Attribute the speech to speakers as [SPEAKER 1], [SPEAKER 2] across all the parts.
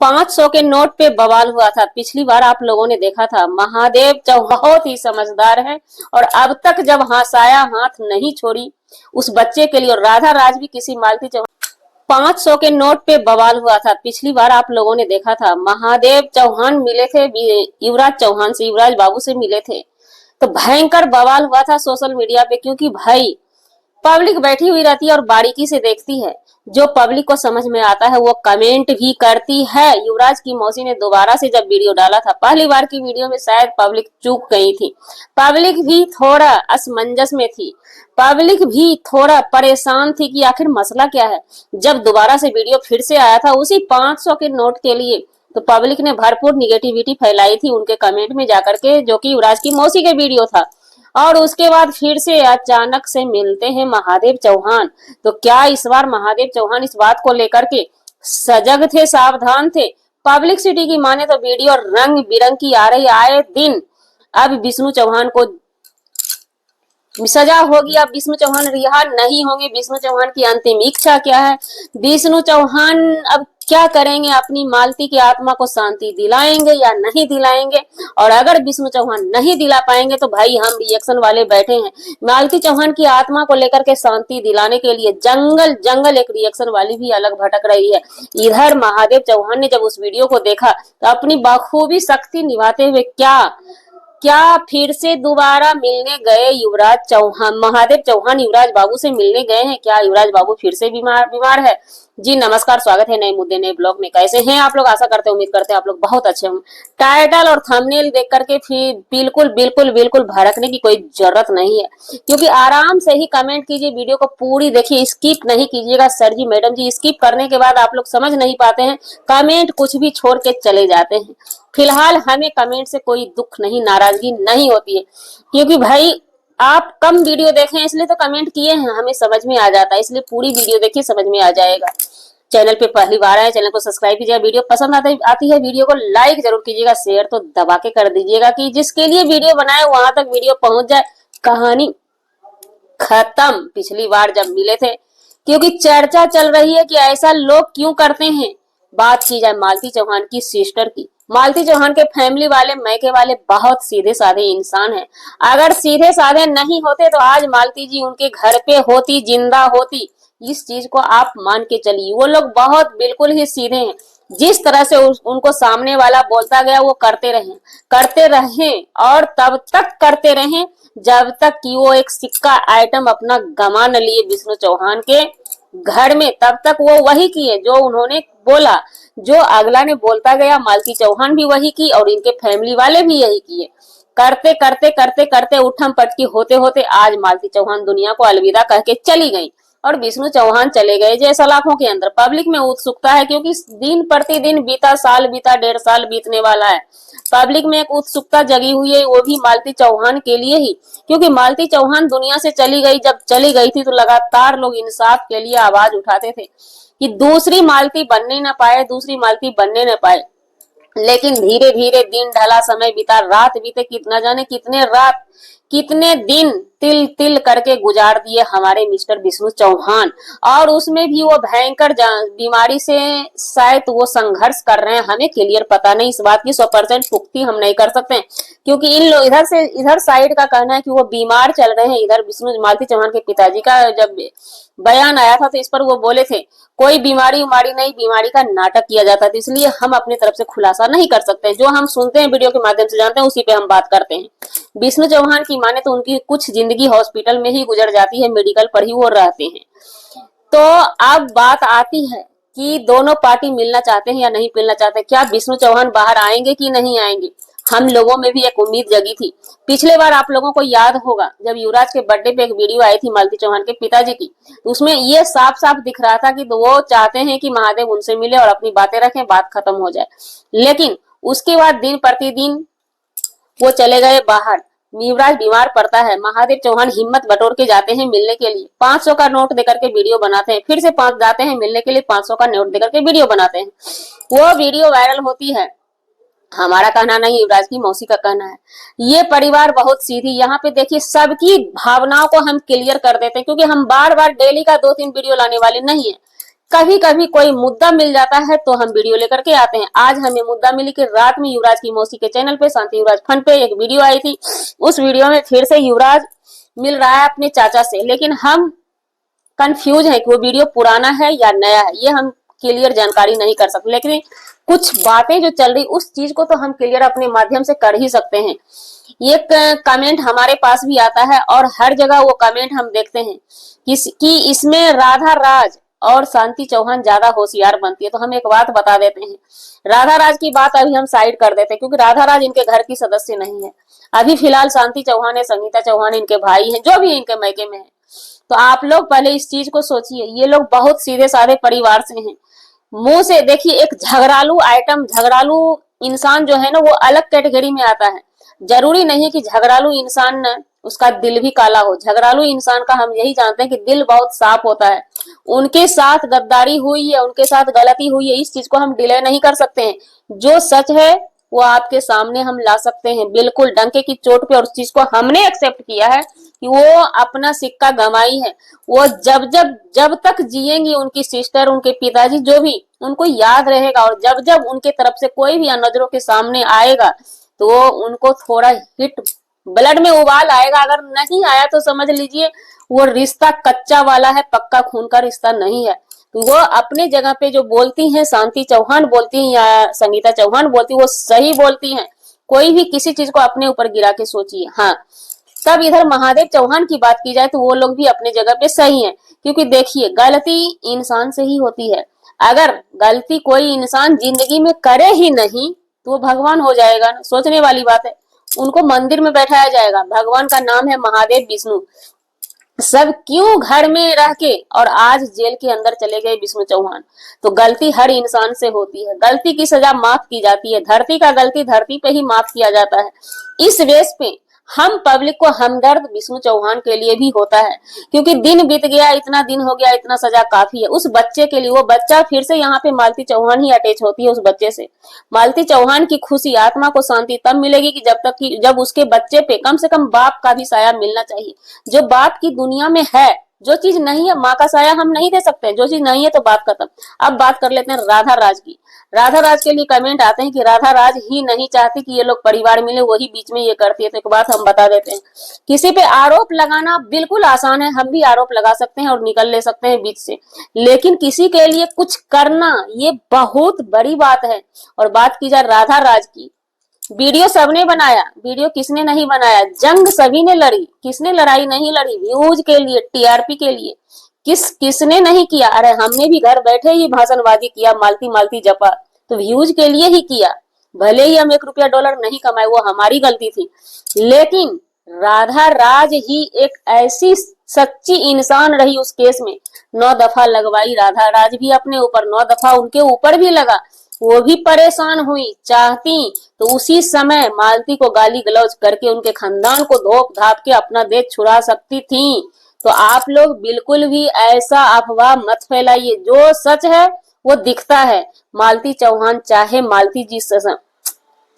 [SPEAKER 1] 500 के नोट पे बवाल हुआ था। पिछली बार आप लोगों ने देखा था। महादेव चौहान बहुत ही समझदार है और अब तक जब हंसाया हाथ नहीं छोड़ी उस बच्चे के लिए। और राधा राज भी किसी मालती चौहान 500 के नोट पे बवाल हुआ था। पिछली बार आप लोगों ने देखा था। महादेव चौहान मिले थे युवराज चौहान से, युवराज बाबू से मिले थे, तो भयंकर बवाल हुआ था सोशल मीडिया पे। क्योंकि भाई पब्लिक बैठी हुई रहती है और बारीकी से देखती है। जो पब्लिक को समझ में आता है वो कमेंट भी करती है। युवराज की मौसी ने दोबारा से जब वीडियो डाला था, पहली बार की वीडियो में शायद पब्लिक चूक गई थी, पब्लिक भी थोड़ा असमंजस में थी, पब्लिक भी थोड़ा परेशान थी कि आखिर मसला क्या है। जब दोबारा से वीडियो फिर से आया था उसी 500 के नोट के लिए, तो पब्लिक ने भरपूर निगेटिविटी फैलाई थी उनके कमेंट में जाकर के, जो कि युवराज की मौसी के वीडियो था। और उसके बाद फिर से अचानक से मिलते हैं महादेव चौहान। तो क्या इस बार महादेव चौहान इस बात को लेकर के सजग थे, सावधान थे? पब्लिक सिटी की माने तो वीडियो रंग बिरंग की आ रही आए दिन। अब विष्णु चौहान को सजा होगी, अब विष्णु चौहान रिहा नहीं होंगे। विष्णु चौहान की अंतिम इच्छा क्या है? विष्णु चौहान अब क्या करेंगे? अपनी मालती की आत्मा को शांति दिलाएंगे या नहीं दिलाएंगे? और अगर विष्णु चौहान नहीं दिला पाएंगे तो भाई हम रिएक्शन वाले बैठे हैं मालती चौहान की आत्मा को लेकर के शांति दिलाने के लिए। जंगल जंगल एक रिएक्शन वाली भी अलग भटक रही है। इधर महादेव चौहान ने जब उस वीडियो को देखा तो अपनी बखूबी शक्ति निभाते हुए क्या फिर से दोबारा मिलने गए युवराज चौहान? महादेव चौहान युवराज बाबू से मिलने गए हैं क्या? युवराज बाबू फिर से बीमार है? जी नमस्कार, स्वागत है नए मुद्दे नए ब्लॉग में। कैसे हैं आप लोग? आशा करते हैं, उम्मीद करते हैं आप लोग बहुत अच्छे होंगे। टाइटल और थंबनेल देख करके फिर बिल्कुल बिल्कुल बिल्कुल भड़कने की कोई जरूरत नहीं है, क्योंकि आराम से ही कमेंट कीजिए, वीडियो को पूरी देखिए, स्किप नहीं कीजिएगा। सर जी मैडम जी, स्किप करने के बाद आप लोग समझ नहीं पाते हैं, कमेंट कुछ भी छोड़ के चले जाते हैं। फिलहाल हमें कमेंट से कोई दुख नहीं, नाराजगी नहीं होती है, क्योंकि भाई आप कम वीडियो देखे हैं इसलिए तो कमेंट किए हैं, हमें समझ में आ जाता है, इसलिए पूरी वीडियो देखिए, समझ में आ जाएगा। चैनल पे पहली बार आए, चैनल को सब्सक्राइब कीजिएगा। वीडियो पसंद आती है वीडियो को लाइक जरूर कीजिएगा, शेयर तो दबा के कर दीजिएगा कि जिसके लिए वीडियो बनाए वहां तक वीडियो पहुंच जाए। कहानी खत्म। पिछली बार जब मिले थे, क्योंकि चर्चा चल रही है कि ऐसा लोग क्यों करते हैं। बात की जाए मालती चौहान की सिस्टर की, मालती चौहान के फैमिली वाले, मैके वाले बहुत सीधे साधे इंसान हैं। अगर सीधे साधे नहीं होते तो आज मालती जी उनके घर पे होती, जिंदा होती। इस चीज को आप मान के चलिए, वो लोग बहुत बिल्कुल ही सीधे हैं। जिस तरह से उनको सामने वाला बोलता गया वो करते रहे और तब तक करते रहे जब तक कि वो एक सिक्का आइटम अपना गमा न लिए विष्णु चौहान के घर में। तब तक वो वही किए जो उन्होंने बोला, जो अगला ने बोलता गया मालती चौहान भी वही की और इनके फैमिली वाले भी यही किए। करते करते करते करते उठम पटकी होते होते आज मालती चौहान दुनिया को अलविदा कह के चली गई और विष्णु चौहान चले गए जैसा लाखों के अंदर। पब्लिक में उत्सुकता है, क्योंकि दिन प्रतिदिन बीता, साल बीता, 1.5 साल बीतने वाला है। पब्लिक में एक उत्सुकता जगी हुई है, वो भी मालती चौहान के लिए ही, क्योंकि मालती चौहान दुनिया से चली गई। जब चली गई थी तो लगातार लोग इंसाफ के लिए आवाज उठाते थे कि दूसरी मालती बनने न पाए, दूसरी मालती बनने न पाए। लेकिन धीरे धीरे दिन ढला, समय बीता, रात बीते, कितना जाने कितने रात कितने दिन तिल तिल करके गुजार दिए हमारे मिस्टर विष्णु चौहान। और उसमें भी वो भयंकर बीमारी से शायद वो संघर्ष कर रहे हैं। हमें क्लियर पता नहीं, इस बात की 100% पुख्ती हम नहीं कर सकते, क्योंकि इन लोग इधर साइड का कहना है कि वो बीमार चल रहे हैं। इधर विष्णु मालती चौहान के पिताजी का जब बयान आया था तो इस पर वो बोले थे कोई बीमारी उमारी नहीं, बीमारी का नाटक किया जाता है। तो इसलिए हम अपनी तरफ से खुलासा नहीं कर सकते, जो हम सुनते हैं वीडियो के माध्यम से जानते हैं उसी पे हम बात करते हैं। विष्णु चौहान की माने तो उनकी कुछ जिंदगी हॉस्पिटल में ही गुजर जाती है, मेडिकल पर ही वो रहते हैं। तो अब बात आती है कि दोनों पार्टी मिलना चाहते हैं या नहीं मिलना चाहते। क्या विष्णु चौहान बाहर आएंगे कि नहीं आएंगे? हम लोगों में भी एक उम्मीद जगी थी। पिछले बार आप लोगों को याद होगा जब युवराज के बर्थडे पे एक वीडियो आई थी मालती चौहान के पिताजी की, तो उसमें ये साफ साफ दिख रहा था कि तो वो चाहते हैं कि महादेव उनसे मिले और अपनी बातें रखें, बात खत्म हो जाए। लेकिन उसके बाद दिन प्रतिदिन वो चले गए बाहर। युवराज बीमार पड़ता है, महादेव चौहान हिम्मत बटोर के जाते हैं मिलने के लिए। 500 का नोट देकर के वीडियो बनाते हैं, फिर से 5 जाते हैं मिलने के लिए, 500 का नोट देकर के वीडियो बनाते हैं। वो वीडियो वायरल होती है। हमारा कहना नहीं, युवराज की मौसी का कहना है। ये परिवार बहुत सीधी, यहाँ पे देखिए सबकी भावनाओं को हम क्लियर कर देते हैं, क्योंकि हम बार बार डेली का 2-3 वीडियो लाने वाले नहीं है। कभी कभी कोई मुद्दा मिल जाता है तो हम वीडियो लेकर के आते हैं। आज हमें मुद्दा मिली कि रात में युवराज की मौसी के चैनल पे शांति युवराज फन पे एक वीडियो आई थी। उस वीडियो में फिर से युवराज मिल रहा है अपने चाचा से, लेकिन हम कंफ्यूज है कि वो वीडियो पुराना है या नया है, ये हम क्लियर जानकारी नहीं कर सकते। लेकिन कुछ बातें जो चल रही उस चीज को तो हम क्लियर अपने माध्यम से कर ही सकते हैं। ये कमेंट हमारे पास भी आता है और हर जगह वो कमेंट हम देखते हैं कि इसमें राधा राज और शांति चौहान ज्यादा होशियार बनती है। तो हम एक बात बता देते हैं, राधा राज की बात अभी हम साइड कर देते हैं क्योंकि राधा राज इनके घर की सदस्य नहीं है। अभी फिलहाल शांति चौहान है, संगीता चौहान इनके भाई हैं, जो भी इनके मैके में है। तो आप लोग पहले इस चीज को सोचिए, ये लोग बहुत सीधे साधे परिवार से हैं। मुंह से देखिए, एक झगड़ालू आइटम, झगड़ालू इंसान जो है ना वो अलग कैटेगरी में आता है। जरूरी नहीं कि झगड़ालू इंसान न उसका दिल भी काला हो। झगड़ालू इंसान का हम यही जानते हैं कि दिल बहुत साफ होता है। उनके साथ गद्दारी हुई है, उनके साथ गलती हुई है, इस चीज को हम डिले नहीं कर सकते हैं। जो सच है वो आपके सामने हम ला सकते हैं बिल्कुल डंके की चोट पे। और उस चीज को हमने एक्सेप्ट किया है कि वो अपना सिक्का गंवाई है। वो जब तक जिएंगी उनकी सिस्टर, उनके पिताजी, जो भी, उनको याद रहेगा। और जब जब उनके तरफ से कोई भी नजरों के सामने आएगा तो उनको थोड़ा हिट ब्लड में उबाल आएगा। अगर नहीं आया तो समझ लीजिए वो रिश्ता कच्चा वाला है, पक्का खून का रिश्ता नहीं है। तो वो अपने जगह पे जो बोलती हैं, शांति चौहान बोलती हैं या संगीता चौहान बोलती है, वो सही बोलती हैं। कोई भी किसी चीज को अपने ऊपर गिरा के सोचिए। हाँ, तब इधर महादेव चौहान की बात की जाए तो वो लोग भी अपने जगह पे सही हैं, क्योंकि देखिए गलती इंसान से ही होती है। अगर गलती कोई इंसान जिंदगी में करे ही नहीं तो वो भगवान हो जाएगा ना, सोचने वाली बात है। उनको मंदिर में बैठाया जाएगा, भगवान का नाम है महादेव विष्णु, सब क्यों घर में रह के और आज जेल के अंदर चले गए विष्णु चौहान। तो गलती हर इंसान से होती है, गलती की सजा माफ की जाती है। धरती का गलती धरती पे ही माफ किया जाता है। इस बेस पे हम पब्लिक को हमदर्द विष्णु चौहान के लिए भी होता है, क्योंकि दिन बीत गया, इतना दिन हो गया, इतना सजा काफी है उस बच्चे के लिए। वो बच्चा फिर से यहाँ पे मालती चौहान ही अटैच होती है उस बच्चे से। मालती चौहान की खुशी, आत्मा को शांति तब मिलेगी कि जब उसके बच्चे पे कम से कम बाप का भी साया मिलना चाहिए। जो बाप की दुनिया में है, जो चीज नहीं है, माँ का साया हम नहीं दे सकते। जो चीज नहीं है तो बात खत्म। अब बात कर लेते हैं राधा राज की। राधा राज के लिए कमेंट आते हैं कि राधा राज ही नहीं चाहती कि ये लोग परिवार मिले, वही बीच में ये करती है। तो एक बात हम बता देते हैं, किसी पे आरोप लगाना बिल्कुल आसान है, हम भी आरोप लगा सकते हैं और निकल ले सकते हैं बीच से। लेकिन किसी के लिए कुछ करना ये बहुत बड़ी बात है। और बात की जाए राधा राज की, वीडियो सबने बनाया, वीडियो किसने नहीं बनाया, जंग सभी ने लड़ी, किसने लड़ाई नहीं लड़ी, व्यूज के लिए, टीआरपी के लिए। किसने नहीं किया। अरे हमने भी घर बैठे ही भाषणबाजी किया, मालती मालती जपा, तो व्यूज के लिए ही किया। भले ही हम $1 नहीं कमाए, वो हमारी गलती थी। लेकिन राधा राज ही एक ऐसी सच्ची इंसान रही उस केस में। 9 दफा लगवाई राधा राज भी अपने ऊपर, 9 दफा उनके ऊपर भी लगा। वो भी परेशान हुई, चाहती तो उसी समय मालती को गाली गलौज करके उनके खानदान को धोप धाप के अपना देश छुड़ा सकती थी। तो आप लोग बिल्कुल भी ऐसा अफवाह मत फैलाइए, जो सच है वो दिखता है। मालती चौहान, चाहे मालती जी,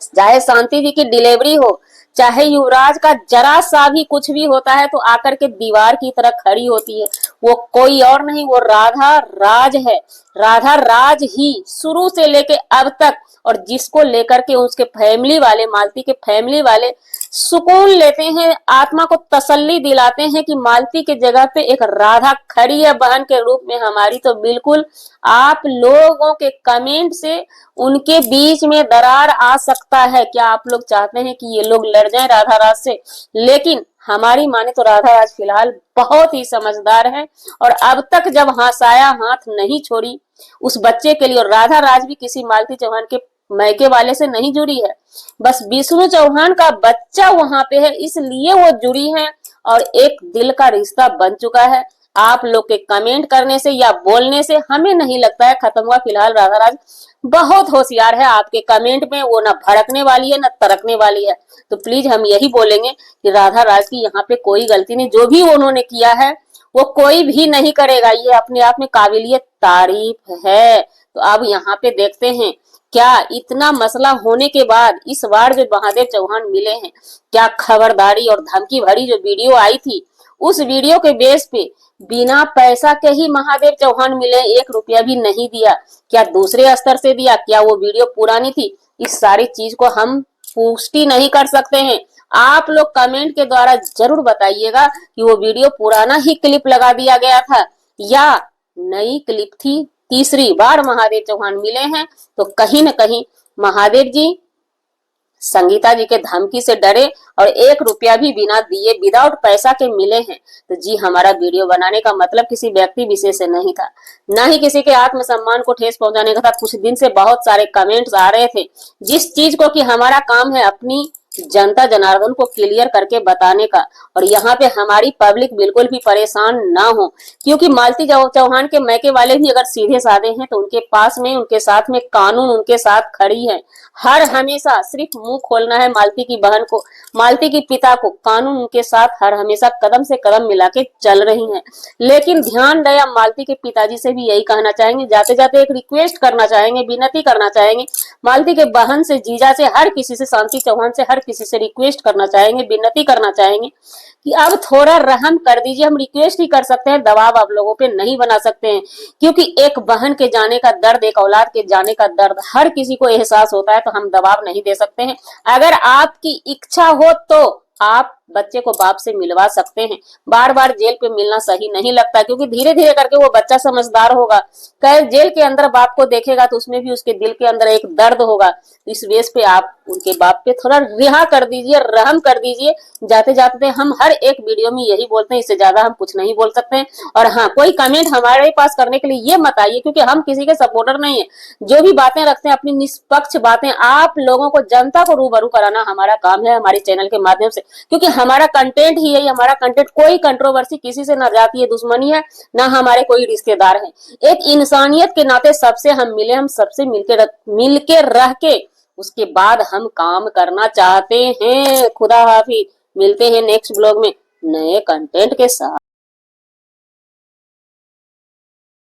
[SPEAKER 1] चाहे शांति जी की डिलीवरी हो, चाहे युवराज का जरा सा भी कुछ भी होता है तो आकर के दीवार की तरह खड़ी होती है। वो कोई और नहीं, वो राधा राज है। राधा राज ही शुरू से लेके अब तक, और जिसको लेकर के उसके फैमिली वाले, मालती के फैमिली वाले सुकून लेते हैं, आत्मा को तसल्ली दिलाते हैं कि मालती के जगह पे एक राधा खड़ी है बहन के रूप में हमारी। तो बिल्कुल आप लोगों के कमेंट से उनके बीच में दरार आ सकता है। क्या आप लोग चाहते हैं कि ये लोग लड़ जाएं राधा राज से? लेकिन हमारी माने तो राधा राज फिलहाल बहुत ही समझदार है और अब तक जब हंसाया हाथ नहीं छोड़ी उस बच्चे के लिए। और राधा राज भी किसी मालती चौहान के मैके वाले से नहीं जुड़ी है, बस विष्णु चौहान का बच्चा वहां पे है इसलिए वो जुड़ी है और एक दिल का रिश्ता बन चुका है। आप लोग के कमेंट करने से या बोलने से हमें नहीं लगता है खत्म हुआ। फिलहाल राधा राज बहुत होशियार है, आपके कमेंट में वो ना भड़कने वाली है ना तरकने वाली है। तो प्लीज हम यही बोलेंगे कि राधा राज की यहाँ पे कोई गलती नहीं, जो भी उन्होंने किया है वो कोई भी नहीं करेगा, ये अपने आप में काबिलियत तारीफ है। तो अब यहाँ पे देखते हैं क्या इतना मसला होने के बाद इस बार जो महादेव चौहान मिले हैं, क्या खबरदारी और धमकी भरी जो वीडियो आई थी, उस वीडियो के बेस पे बिना पैसा के ही महादेव चौहान मिले, 1 रुपया भी नहीं दिया। क्या दूसरे स्तर से दिया? क्या वो वीडियो पुरानी थी? इस सारी चीज को हम पुष्टि नहीं कर सकते हैं। आप लोग कमेंट के द्वारा जरूर बताइएगा कि वो वीडियो पुराना ही क्लिप लगा दिया गया था या नई क्लिप थी। तीसरी बार महादेव चौहान मिले हैं तो कहीं न कहीं महादेव जी संगीता जी के धमकी से डरे और 1 रुपया भी बिना दिए विदाउट पैसा के मिले हैं। तो जी हमारा वीडियो बनाने का मतलब किसी व्यक्ति विशेष से नहीं था, ना ही किसी के आत्मसम्मान को ठेस पहुंचाने का था। कुछ दिन से बहुत सारे कमेंट्स आ रहे थे जिस चीज को कि हमारा काम है अपनी जनता जनार्दन को क्लियर करके बताने का, और यहाँ पे हमारी पब्लिक बिल्कुल भी परेशान ना हो, क्योंकि मालती चौहान के मैके वाले भी अगर सीधे साधे हैं तो उनके पास में उनके साथ में कानून उनके साथ खड़ी है। हर हमेशा सिर्फ मुंह खोलना है मालती की बहन को, मालती की पिता को, कानून उनके साथ हर हमेशा कदम से कदम मिला के चल रही है। लेकिन ध्यान रहे, मालती के पिताजी से भी यही कहना चाहेंगे, जाते जाते एक रिक्वेस्ट करना चाहेंगे, विनती करना चाहेंगे मालती के बहन से, जीजा से, हर किसी से, शांति चौहान से, हर किसी से रिक्वेस्ट करना चाहेंगे, विनती करना चाहेंगे कि अब थोड़ा रहम कर दीजिए। हम रिक्वेस्ट ही कर सकते हैं, दबाव आप लोगों पे नहीं बना सकते हैं, क्योंकि एक बहन के जाने का दर्द, एक औलाद के जाने का दर्द हर किसी को एहसास होता है, तो हम दबाव नहीं दे सकते हैं। अगर आपकी इच्छा हो तो आप बच्चे को बाप से मिलवा सकते हैं। बार बार जेल पे मिलना सही नहीं लगता, क्योंकि धीरे धीरे करके वो बच्चा समझदार होगा। कल जेल के अंदर बाप को देखेगा तो उसमें भी उसके दिल के अंदर एक दर्द होगा। तो इस बेस पे आप उनके बाप पे थोड़ा रिहा कर दीजिए, रहम कर दीजिए। जाते जाते हम हर एक वीडियो में यही बोलते हैं, इससे ज्यादा हम कुछ नहीं बोल सकते हैं। और हाँ, कोई कमेंट हमारे पास करने के लिए ये मत आइए, क्योंकि हम किसी के सपोर्टर नहीं है। जो भी बातें रखते हैं अपनी निष्पक्ष बातें आप लोगों को, जनता को रूबरू कराना हमारा काम है, हमारे चैनल के माध्यम से, क्योंकि हमारा कंटेंट ही है। हमारा कंटेंट कोई कंट्रोवर्सी, किसी से ना जाती है दुश्मनी है, ना हमारे कोई रिश्तेदार है। एक इंसानियत के नाते सबसे हम मिले, हम सबसे मिलके रह के उसके बाद हम काम करना चाहते हैं। खुदा हाफिज, मिलते हैं नेक्स्ट ब्लॉग में नए कंटेंट के साथ।